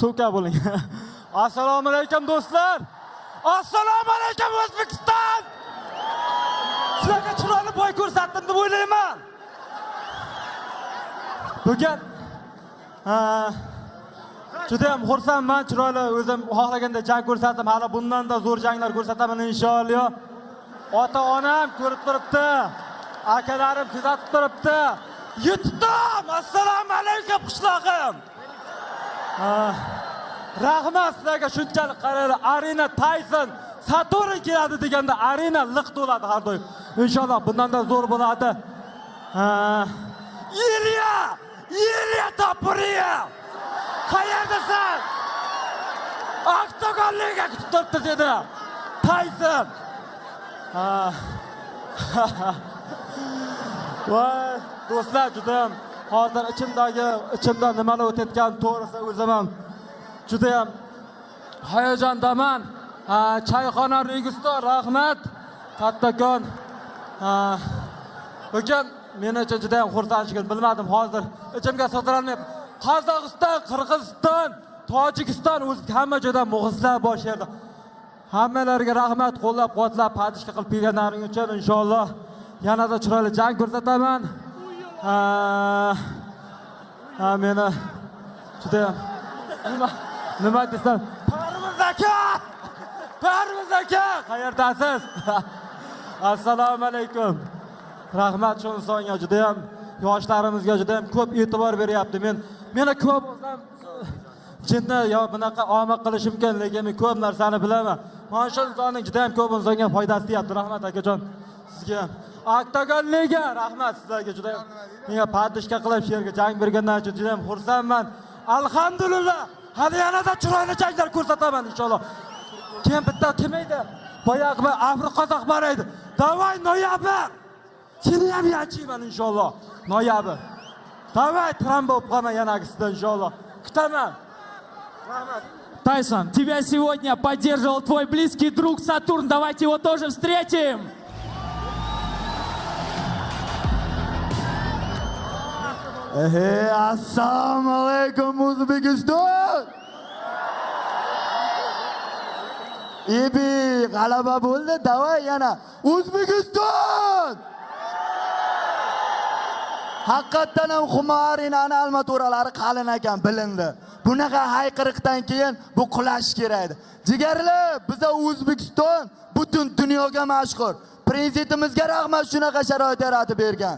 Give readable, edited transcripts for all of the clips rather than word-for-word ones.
So'ka bo'ling. Assalomu alaykum do'stlar. Assalomu alaykum O'zbekiston. Sizlarga chiroyli boy ko'rsatdim deb o'ylayman. Bugun juda ham xursandman, chiroyli o'zim xohlaganda jang ko'rsatdim. Hali bundan-da zo'r janglar ko'rsataman inshaalloh. Ota-onam ko'rib turibdi. Akalarim kuzatib turibdi. Yutdim. Assalomu alaykum qishlog'im. Rahmat sizlarga shunchalik qaranglar. Arena Tyson Saturn keladi deganda arena liq to'ladi har doim. Inshaalloh bundan-da zo'r bo'ladi. Ilya Tapuriya. Qayerdasan? Oktagonga kutib turibdi dedi. Tyson. Voy, do'stlar, juda ham hozir ichimda nimalar o'tayotgan to'g'risi o'zim ham juda ham hayajondaman. Chayxona Registon, rahmat. Kattakon. Bugun men uchun juda ham xursandchilik, bilmadim hozir ichimga sig'dira olmayapman. Qozog'iston, Qirg'iziston, Tojikiston o'z hamma joyda muxlislar bor yerda. Hammalariga rahmat, qo'llab-quvvatlab, padishka qilib kelganlaring uchun inshaalloh yanada chiroyli jang ko'rsataman. Meni juda nima desam, Parviz aka, qayerdasiz? Assalomu alaykum. Rahmat shu insonga, juda ham yoshlarimizga juda ham ko'p e'tibor beryapti. Meni ko'p o'zim jinni yo bunaqa omad qilishim mumkin, lekin men ko'p narsani bilaman. Mana shu insonning juda ham ko'p insonga foydasi deyapti. Rahmat akajon sizga. Oktagonga rahmat sizlarga, juda ham menga padishka qilib sherga jang bergandan uchun juda ham xursandman. Alhamdulillah. Hali yanada chiroyli janglar ko'rsataman inshaalloh. Kim bitta kelmaydi. Boyagi Afriqazoq bor edi. Davay noyabr. Seni ham yachiyman inshaalloh. Noyabr. Davay Tramp bo'lib qolma yanagisidan inshaalloh. Kutaman. Rahmat. Тайсон, тебя сегодня поддерживал твой близкий друг Сатурн. Давайте его тоже встретим. Assalomu alaykum O'zbekiston. Ibi g'alaba bo'ldi, davay yana O'zbekiston. Haqiqatan ham Xumarinani almatoralari qalin ekan, bilindi. Bunaqa hayqiriqdan keyin bu qulash kerak edi. Jigarlar, biza O'zbekiston butun dunyoga mashhur. Prezidentimizga rahmat shunaqa sharoit yaratib bergan.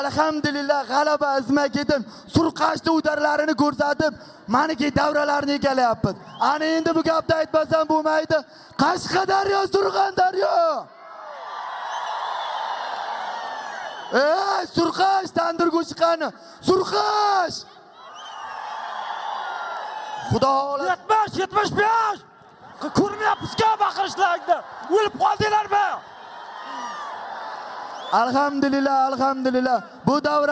Alhamdulillah g'alaba izma ketib, surqashdi udarlarini ko'rsatib, meniki davralarni egallayapmiz. Ana endi bu gapni aytmasam bo'lmaydi. Qashqadaryo, Surxondaryo. Surqash, tandir go'shti qani. Surqash. Xudo xohlasa 75. Ko'rmayapsiz-ku baqirishlarni. O'lib qoldinglarmi? Alhamdulillah. Bu davra